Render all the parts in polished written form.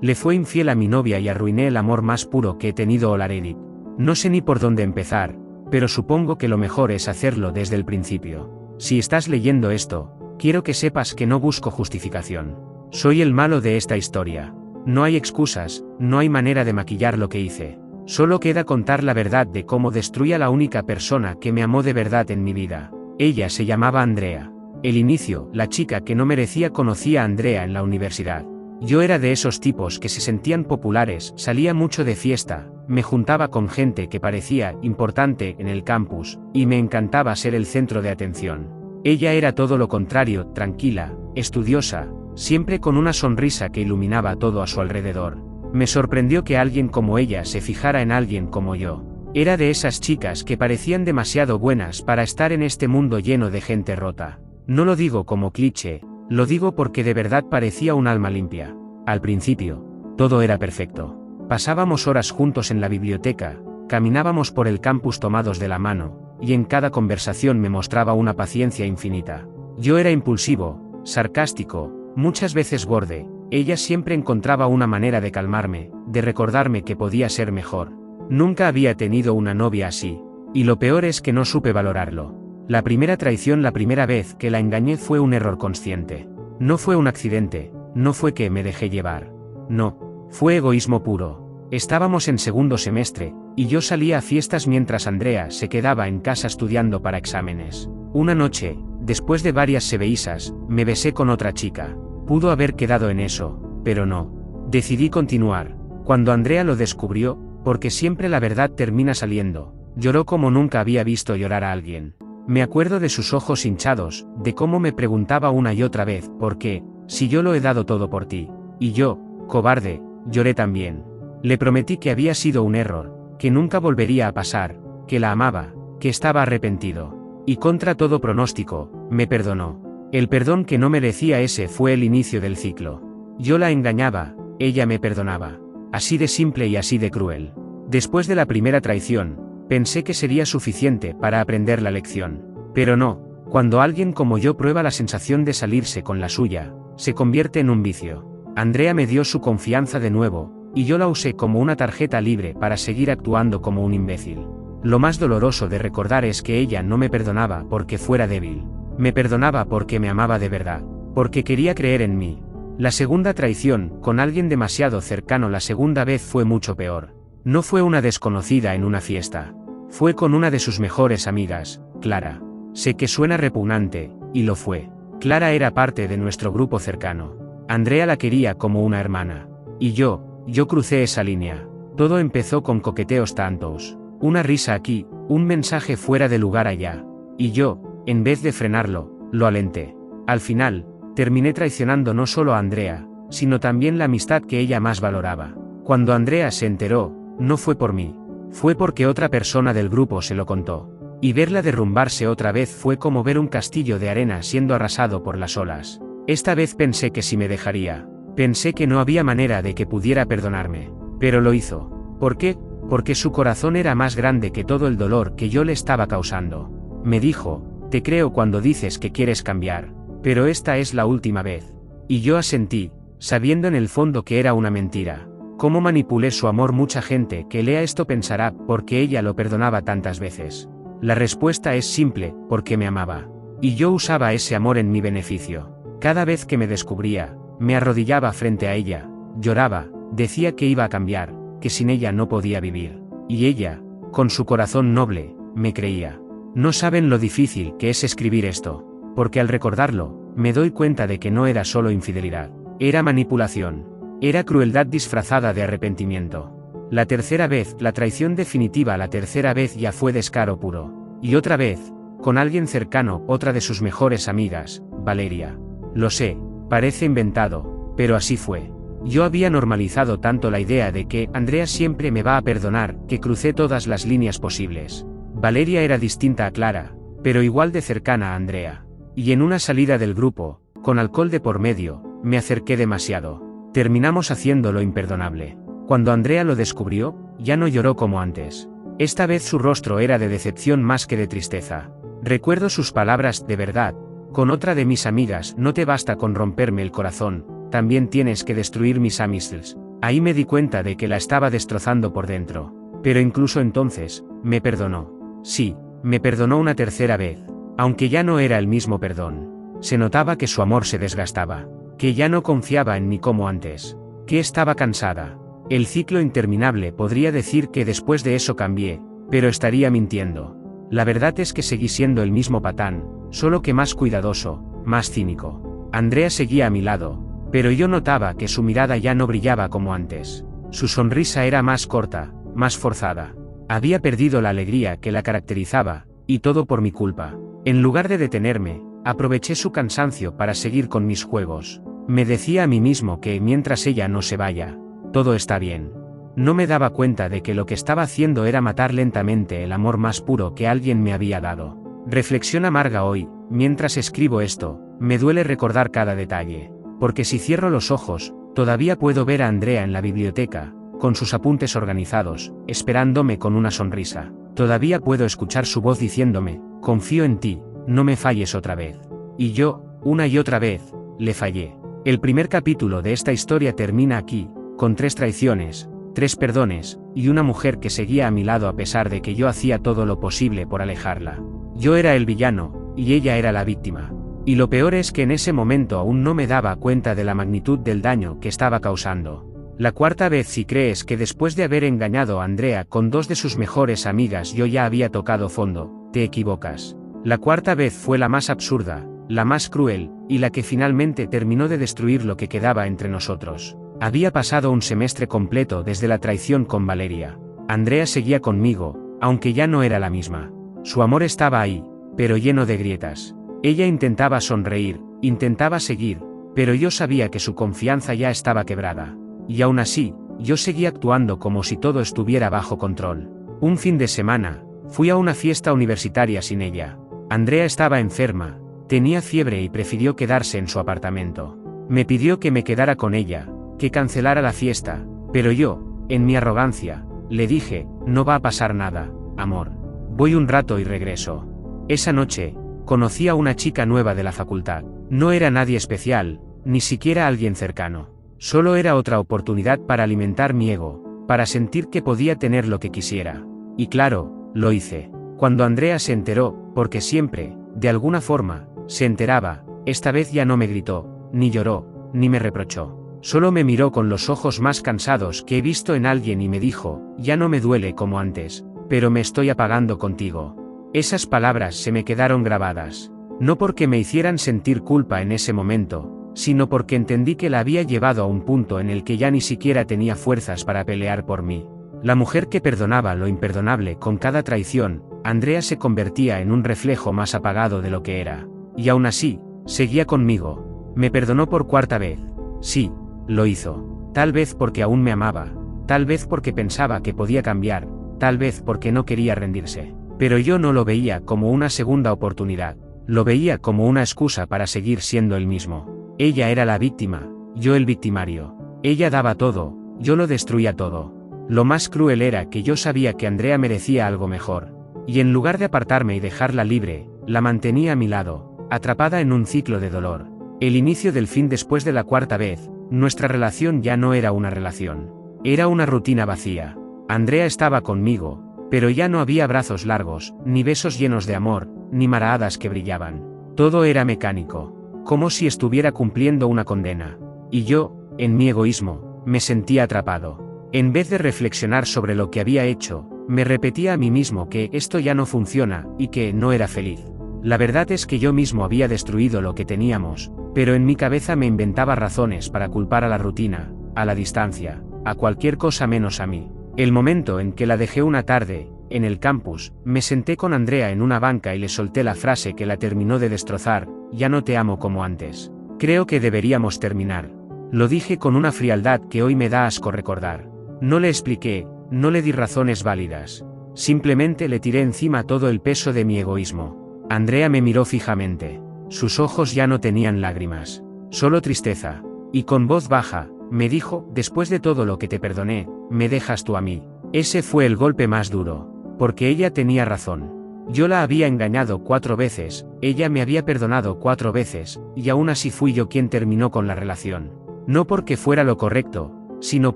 Le fue infiel a mi novia y arruiné el amor más puro que he tenido Olaredit. No sé ni por dónde empezar, pero supongo que lo mejor es hacerlo desde el principio. Si estás leyendo esto, quiero que sepas que no busco justificación. Soy el malo de esta historia. No hay excusas, no hay manera de maquillar lo que hice. Solo queda contar la verdad de cómo destruí a la única persona que me amó de verdad en mi vida. Ella se llamaba Andrea. El inicio, la chica que no merecía conocía a Andrea en la universidad. Yo era de esos tipos que se sentían populares, salía mucho de fiesta, me juntaba con gente que parecía importante en el campus, y me encantaba ser el centro de atención. Ella era todo lo contrario, tranquila, estudiosa, siempre con una sonrisa que iluminaba todo a su alrededor. Me sorprendió que alguien como ella se fijara en alguien como yo. Era de esas chicas que parecían demasiado buenas para estar en este mundo lleno de gente rota. No lo digo como cliché, lo digo porque de verdad parecía un alma limpia. Al principio, todo era perfecto. Pasábamos horas juntos en la biblioteca, caminábamos por el campus tomados de la mano, y en cada conversación me mostraba una paciencia infinita. Yo era impulsivo, sarcástico, muchas veces borde. Ella siempre encontraba una manera de calmarme, de recordarme que podía ser mejor. Nunca había tenido una novia así, y lo peor es que no supe valorarlo. La primera traición, la primera vez que la engañé fue un error consciente. No fue un accidente, no fue que me dejé llevar. No, fue egoísmo puro. Estábamos en segundo semestre, y yo salía a fiestas mientras Andrea se quedaba en casa estudiando para exámenes. Una noche, después de varias seveísas, me besé con otra chica. Pudo haber quedado en eso, pero no. Decidí continuar. Cuando Andrea lo descubrió, porque siempre la verdad termina saliendo, lloró como nunca había visto llorar a alguien. Me acuerdo de sus ojos hinchados, de cómo me preguntaba una y otra vez, ¿por qué? Si yo lo he dado todo por ti. Y yo, cobarde, lloré también. Le prometí que había sido un error, que nunca volvería a pasar, que la amaba, que estaba arrepentido. Y contra todo pronóstico, me perdonó. El perdón que no merecía, ese fue el inicio del ciclo. Yo la engañaba, ella me perdonaba. Así de simple y así de cruel. Después de la primera traición, pensé que sería suficiente para aprender la lección. Pero no, cuando alguien como yo prueba la sensación de salirse con la suya, se convierte en un vicio. Andrea me dio su confianza de nuevo, y yo la usé como una tarjeta libre para seguir actuando como un imbécil. Lo más doloroso de recordar es que ella no me perdonaba porque fuera débil. Me perdonaba porque me amaba de verdad, porque quería creer en mí. La segunda traición, con alguien demasiado cercano, la segunda vez fue mucho peor. No fue una desconocida en una fiesta. Fue con una de sus mejores amigas, Clara. Sé que suena repugnante, y lo fue. Clara era parte de nuestro grupo cercano. Andrea la quería como una hermana. Y yo crucé esa línea. Todo empezó con coqueteos tantos. Una risa aquí, un mensaje fuera de lugar allá. Y yo, en vez de frenarlo, lo alenté. Al final, terminé traicionando no solo a Andrea, sino también la amistad que ella más valoraba. Cuando Andrea se enteró, no fue por mí. Fue porque otra persona del grupo se lo contó. Y verla derrumbarse otra vez fue como ver un castillo de arena siendo arrasado por las olas. Esta vez pensé que sí me dejaría. Pensé que no había manera de que pudiera perdonarme. Pero lo hizo. ¿Por qué? Porque su corazón era más grande que todo el dolor que yo le estaba causando. Me dijo, te creo cuando dices que quieres cambiar, pero esta es la última vez. Y yo asentí, sabiendo en el fondo que era una mentira. ¿Cómo manipulé su amor? Mucha gente que lea esto pensará, ¿por qué ella lo perdonaba tantas veces? La respuesta es simple, porque me amaba. Y yo usaba ese amor en mi beneficio. Cada vez que me descubría, me arrodillaba frente a ella, lloraba, decía que iba a cambiar, que sin ella no podía vivir. Y ella, con su corazón noble, me creía. No saben lo difícil que es escribir esto, porque al recordarlo, me doy cuenta de que no era solo infidelidad, era manipulación. Era crueldad disfrazada de arrepentimiento. La tercera vez, la traición definitiva, la tercera vez ya fue descaro puro. Y otra vez, con alguien cercano, otra de sus mejores amigas, Valeria. Lo sé, parece inventado, pero así fue. Yo había normalizado tanto la idea de que Andrea siempre me va a perdonar, que crucé todas las líneas posibles. Valeria era distinta a Clara, pero igual de cercana a Andrea. Y en una salida del grupo, con alcohol de por medio, me acerqué demasiado. Terminamos haciendo lo imperdonable. Cuando Andrea lo descubrió, ya no lloró como antes. Esta vez su rostro era de decepción más que de tristeza. Recuerdo sus palabras, de verdad, con otra de mis amigas, no te basta con romperme el corazón, también tienes que destruir mis amistades. Ahí me di cuenta de que la estaba destrozando por dentro. Pero incluso entonces, me perdonó. Sí, me perdonó una tercera vez. Aunque ya no era el mismo perdón. Se notaba que su amor se desgastaba. Que ya no confiaba en mí como antes. Que estaba cansada. El ciclo interminable podría decir que después de eso cambié, pero estaría mintiendo. La verdad es que seguí siendo el mismo patán, solo que más cuidadoso, más cínico. Andrea seguía a mi lado, pero yo notaba que su mirada ya no brillaba como antes. Su sonrisa era más corta, más forzada. Había perdido la alegría que la caracterizaba, y todo por mi culpa. En lugar de detenerme, aproveché su cansancio para seguir con mis juegos. Me decía a mí mismo que mientras ella no se vaya, todo está bien. No me daba cuenta de que lo que estaba haciendo era matar lentamente el amor más puro que alguien me había dado. Reflexión amarga hoy, mientras escribo esto, me duele recordar cada detalle. Porque si cierro los ojos, todavía puedo ver a Andrea en la biblioteca, con sus apuntes organizados, esperándome con una sonrisa. Todavía puedo escuchar su voz diciéndome, confío en ti, no me falles otra vez. Y yo, una y otra vez, le fallé. El primer capítulo de esta historia termina aquí, con 3 traiciones, 3 perdones, y una mujer que seguía a mi lado a pesar de que yo hacía todo lo posible por alejarla. Yo era el villano, y ella era la víctima. Y lo peor es que en ese momento aún no me daba cuenta de la magnitud del daño que estaba causando. La cuarta vez, si crees que después de haber engañado a Andrea con 2 de sus mejores amigas yo ya había tocado fondo, te equivocas. La cuarta vez fue la más absurda, la más cruel, y la que finalmente terminó de destruir lo que quedaba entre nosotros. Había pasado un semestre completo desde la traición con Valeria. Andrea seguía conmigo, aunque ya no era la misma. Su amor estaba ahí, pero lleno de grietas. Ella intentaba sonreír, intentaba seguir, pero yo sabía que su confianza ya estaba quebrada. Y aún así, yo seguía actuando como si todo estuviera bajo control. Un fin de semana, fui a una fiesta universitaria sin ella. Andrea estaba enferma, tenía fiebre y prefirió quedarse en su apartamento. Me pidió que me quedara con ella, que cancelara la fiesta, pero yo, en mi arrogancia, le dije, no va a pasar nada, amor. Voy un rato y regreso. Esa noche, conocí a una chica nueva de la facultad. No era nadie especial, ni siquiera alguien cercano. Solo era otra oportunidad para alimentar mi ego, para sentir que podía tener lo que quisiera. Y claro, lo hice. Cuando Andrea se enteró, porque siempre, de alguna forma, se enteraba, esta vez ya no me gritó, ni lloró, ni me reprochó. Solo me miró con los ojos más cansados que he visto en alguien y me dijo, ya no me duele como antes, pero me estoy apagando contigo. Esas palabras se me quedaron grabadas. No porque me hicieran sentir culpa en ese momento, sino porque entendí que la había llevado a un punto en el que ya ni siquiera tenía fuerzas para pelear por mí. La mujer que perdonaba lo imperdonable con cada traición, Andrea se convertía en un reflejo más apagado de lo que era. Y aún así, seguía conmigo. Me perdonó por 4ª vez. Sí, lo hizo. Tal vez porque aún me amaba, tal vez porque pensaba que podía cambiar, tal vez porque no quería rendirse. Pero yo no lo veía como una segunda oportunidad. Lo veía como una excusa para seguir siendo el mismo. Ella era la víctima, yo el victimario. Ella daba todo, yo lo destruía todo. Lo más cruel era que yo sabía que Andrea merecía algo mejor. Y en lugar de apartarme y dejarla libre, la mantenía a mi lado, atrapada en un ciclo de dolor. El inicio del fin después de la 4ª vez, nuestra relación ya no era una relación. Era una rutina vacía. Andrea estaba conmigo, pero ya no había abrazos largos, ni besos llenos de amor, ni maraadas que brillaban. Todo era mecánico. Como si estuviera cumpliendo una condena. Y yo, en mi egoísmo, me sentía atrapado. En vez de reflexionar sobre lo que había hecho, me repetía a mí mismo que esto ya no funciona, y que no era feliz. La verdad es que yo mismo había destruido lo que teníamos, pero en mi cabeza me inventaba razones para culpar a la rutina, a la distancia, a cualquier cosa menos a mí. El momento en que la dejé una tarde, en el campus, me senté con Andrea en una banca y le solté la frase que la terminó de destrozar, ya no te amo como antes. Creo que deberíamos terminar. Lo dije con una frialdad que hoy me da asco recordar. No le expliqué, no le di razones válidas. Simplemente le tiré encima todo el peso de mi egoísmo. Andrea me miró fijamente. Sus ojos ya no tenían lágrimas, solo tristeza. Y con voz baja, me dijo, después de todo lo que te perdoné, ¿me dejas tú a mí? Ese fue el golpe más duro. Porque ella tenía razón. Yo la había engañado 4 veces, ella me había perdonado 4 veces, y aún así fui yo quien terminó con la relación. No porque fuera lo correcto, sino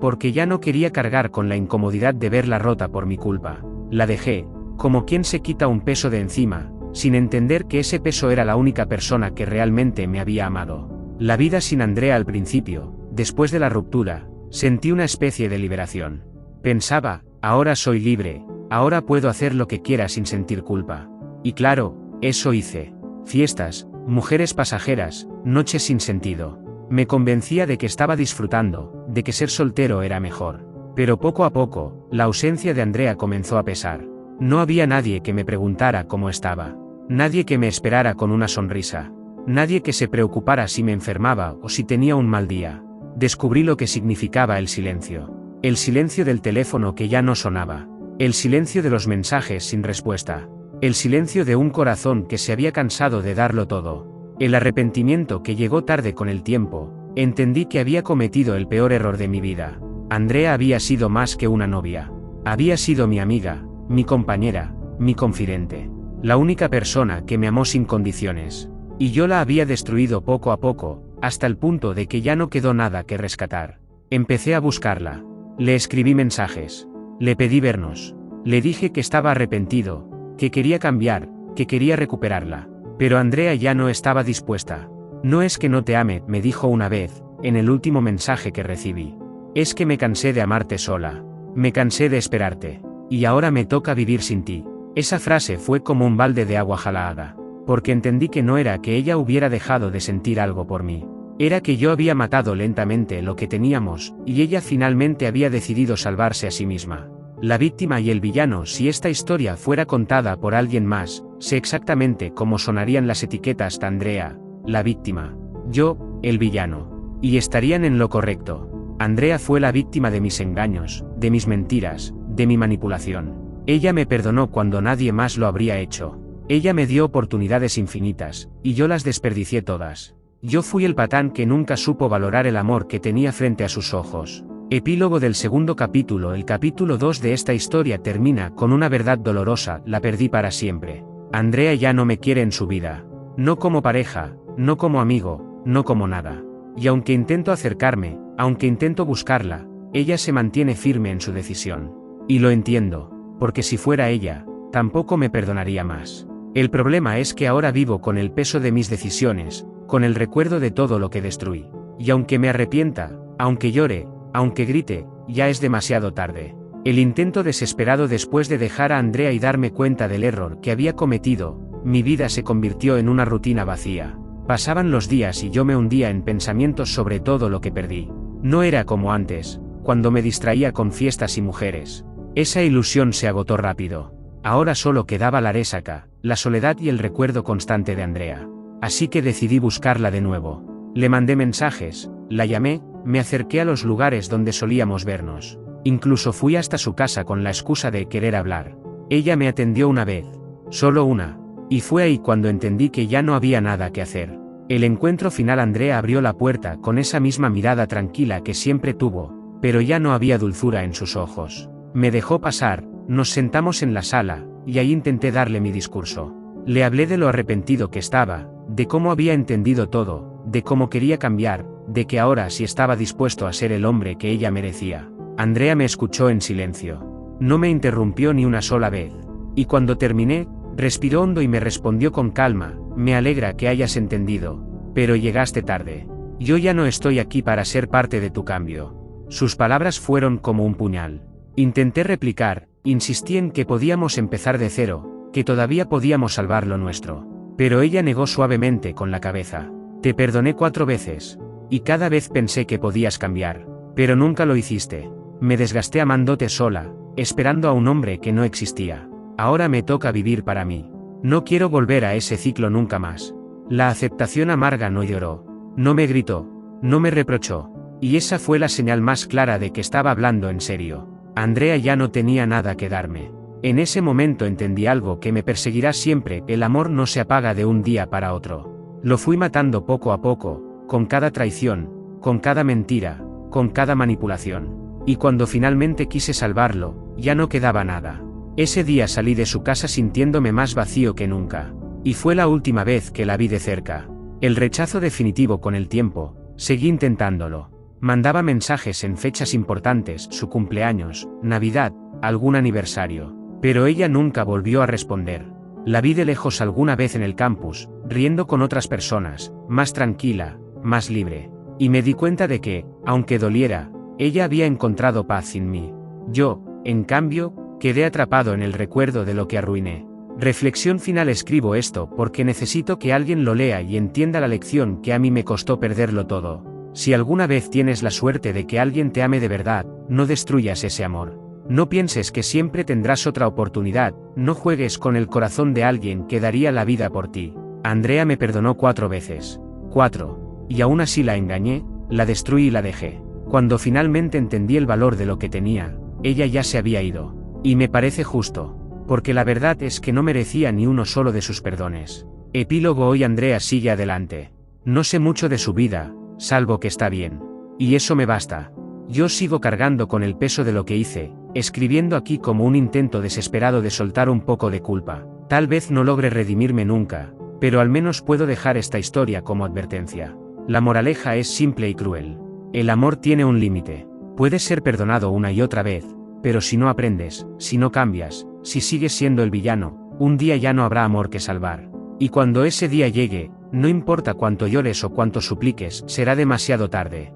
porque ya no quería cargar con la incomodidad de verla rota por mi culpa. La dejé, como quien se quita un peso de encima, sin entender que ese peso era la única persona que realmente me había amado. La vida sin Andrea al principio, después de la ruptura, sentí una especie de liberación. Pensaba, ahora soy libre, ahora puedo hacer lo que quiera sin sentir culpa. Y claro, eso hice. Fiestas, mujeres pasajeras, noches sin sentido. Me convencía de que estaba disfrutando, de que ser soltero era mejor. Pero poco a poco, la ausencia de Andrea comenzó a pesar. No había nadie que me preguntara cómo estaba. Nadie que me esperara con una sonrisa. Nadie que se preocupara si me enfermaba o si tenía un mal día. Descubrí lo que significaba el silencio. El silencio del teléfono que ya no sonaba. El silencio de los mensajes sin respuesta. El silencio de un corazón que se había cansado de darlo todo. El arrepentimiento que llegó tarde con el tiempo. Entendí que había cometido el peor error de mi vida. Andrea había sido más que una novia. Había sido mi amiga, mi compañera, mi confidente. La única persona que me amó sin condiciones. Y yo la había destruido poco a poco, hasta el punto de que ya no quedó nada que rescatar. Empecé a buscarla. Le escribí mensajes. Le pedí vernos. Le dije que estaba arrepentido, que quería cambiar, que quería recuperarla. Pero Andrea ya no estaba dispuesta. No es que no te ame, me dijo una vez, en el último mensaje que recibí. Es que me cansé de amarte sola. Me cansé de esperarte. Y ahora me toca vivir sin ti. Esa frase fue como un balde de agua jalada. Porque entendí que no era que ella hubiera dejado de sentir algo por mí. Era que yo había matado lentamente lo que teníamos, y ella finalmente había decidido salvarse a sí misma. La víctima y el villano. Si esta historia fuera contada por alguien más, sé exactamente cómo sonarían las etiquetas: Andrea, la víctima, yo, el villano. Y estarían en lo correcto. Andrea fue la víctima de mis engaños, de mis mentiras, de mi manipulación. Ella me perdonó cuando nadie más lo habría hecho. Ella me dio oportunidades infinitas, y yo las desperdicié todas. Yo fui el patán que nunca supo valorar el amor que tenía frente a sus ojos. Epílogo del segundo capítulo. El capítulo 2 de esta historia termina con una verdad dolorosa: la perdí para siempre. Andrea ya no me quiere en su vida. No como pareja, no como amigo, no como nada. Y aunque intento acercarme, aunque intento buscarla, ella se mantiene firme en su decisión. Y lo entiendo, porque si fuera ella, tampoco me perdonaría más. El problema es que ahora vivo con el peso de mis decisiones, con el recuerdo de todo lo que destruí. Y aunque me arrepienta, aunque llore, aunque grite, ya es demasiado tarde. El intento desesperado después de dejar a Andrea y darme cuenta del error que había cometido, mi vida se convirtió en una rutina vacía. Pasaban los días y yo me hundía en pensamientos sobre todo lo que perdí. No era como antes, cuando me distraía con fiestas y mujeres. Esa ilusión se agotó rápido. Ahora solo quedaba la resaca, la soledad y el recuerdo constante de Andrea. Así que decidí buscarla de nuevo. Le mandé mensajes, la llamé, me acerqué a los lugares donde solíamos vernos. Incluso fui hasta su casa con la excusa de querer hablar. Ella me atendió una vez, solo una, y fue ahí cuando entendí que ya no había nada que hacer. El encuentro final. Andrea abrió la puerta con esa misma mirada tranquila que siempre tuvo, pero ya no había dulzura en sus ojos. Me dejó pasar, nos sentamos en la sala, y ahí intenté darle mi discurso. Le hablé de lo arrepentido que estaba, de cómo había entendido todo, de cómo quería cambiar, de que ahora sí estaba dispuesto a ser el hombre que ella merecía. Andrea me escuchó en silencio. No me interrumpió ni una sola vez. Y cuando terminé, respiró hondo y me respondió con calma: me alegra que hayas entendido, pero llegaste tarde. Yo ya no estoy aquí para ser parte de tu cambio. Sus palabras fueron como un puñal. Intenté replicar, insistí en que podíamos empezar de cero, que todavía podíamos salvar lo nuestro. Pero ella negó suavemente con la cabeza. Te perdoné 4 veces. Y cada vez pensé que podías cambiar. Pero nunca lo hiciste. Me desgasté amándote sola, esperando a un hombre que no existía. Ahora me toca vivir para mí. No quiero volver a ese ciclo nunca más. La aceptación amarga no lloró. No me gritó. No me reprochó. Y esa fue la señal más clara de que estaba hablando en serio. Andrea ya no tenía nada que darme. En ese momento entendí algo que me perseguirá siempre: el amor no se apaga de un día para otro. Lo fui matando poco a poco, con cada traición, con cada mentira, con cada manipulación. Y cuando finalmente quise salvarlo, ya no quedaba nada. Ese día salí de su casa sintiéndome más vacío que nunca. Y fue la última vez que la vi de cerca. El rechazo definitivo con el tiempo, seguí intentándolo. Mandaba mensajes en fechas importantes, su cumpleaños, Navidad, algún aniversario. Pero ella nunca volvió a responder. La vi de lejos alguna vez en el campus, riendo con otras personas, más tranquila, más libre. Y me di cuenta de que, aunque doliera, ella había encontrado paz en mí. Yo, en cambio, quedé atrapado en el recuerdo de lo que arruiné. Reflexión final: escribo esto porque necesito que alguien lo lea y entienda la lección que a mí me costó perderlo todo. Si alguna vez tienes la suerte de que alguien te ame de verdad, no destruyas ese amor. No pienses que siempre tendrás otra oportunidad, no juegues con el corazón de alguien que daría la vida por ti. Andrea me perdonó 4 veces. 4. Y aún así la engañé, la destruí y la dejé. Cuando finalmente entendí el valor de lo que tenía, ella ya se había ido. Y me parece justo. Porque la verdad es que no merecía ni uno solo de sus perdones. Epílogo: hoy Andrea sigue adelante. No sé mucho de su vida, salvo que está bien. Y eso me basta. Yo sigo cargando con el peso de lo que hice, escribiendo aquí como un intento desesperado de soltar un poco de culpa. Tal vez no logre redimirme nunca, pero al menos puedo dejar esta historia como advertencia. La moraleja es simple y cruel. El amor tiene un límite. Puedes ser perdonado una y otra vez, pero si no aprendes, si no cambias, si sigues siendo el villano, un día ya no habrá amor que salvar. Y cuando ese día llegue, no importa cuánto llores o cuánto supliques, será demasiado tarde.